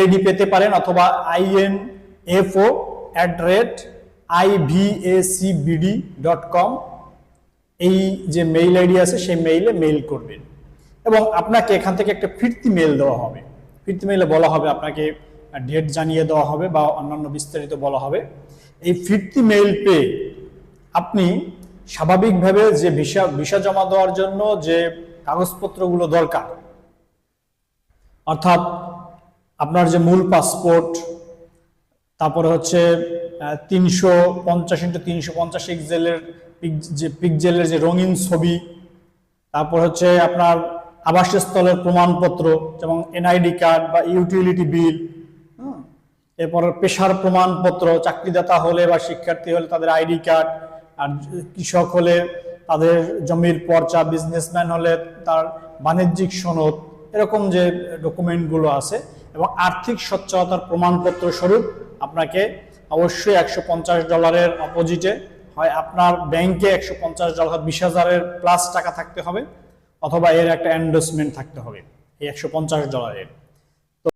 ID পেতে পারেন, অথবা info@ivacbd.com এই যে মেইল আইডি আছে সেই মেইলে মেইল করবেন, এবং আপনাকে এখান থেকে একটা ফিরতি মেইল দেওয়া হবে। ফিরতি মেইলে বলা হবে, আপনাকে ডেট জানিয়ে দেওয়া হবে বা অন্যান্য বিস্তারিত বলা হবে। এই ফিরতি মেইল পেয়ে আপনি স্বাভাবিকভাবে যে ভিসা জমা দেওয়ার জন্য যে কাগজপত্রগুলো দরকার, অর্থাৎ আপনার যে মূল পাসপোর্ট, তারপরে হচ্ছে 350x350 পিক্সেলের যে রঙিন ছবি, তারপর হচ্ছে আপনার আবাসস্থলের প্রমাণপত্র যেমন এনআইডি কার্ড বা ইউটিলিটি বিল, এরপর পেশার প্রমাণপত্র, চাকরিদাতা হলে বা শিক্ষার্থী হলে তাদের আইডি কার্ড, আর কৃষক হলে তাদের জমির পর্চা, বিজনেসম্যান হলে তার বাণিজ্যিক সনদ, এরকম যে ডকুমেন্টগুলো আছে, এবং আর্থিক সচ্ছলতার প্রমাণপত্র স্বরূপ আপনাকে অবশ্যই $150 অপোজিটে হয় আপনার ব্যাংকে $150 20,000 প্লাস টাকা থাকতে হবে, অথবা এর একটা এন্ডোর্সমেন্ট থাকতে হবে এই $150।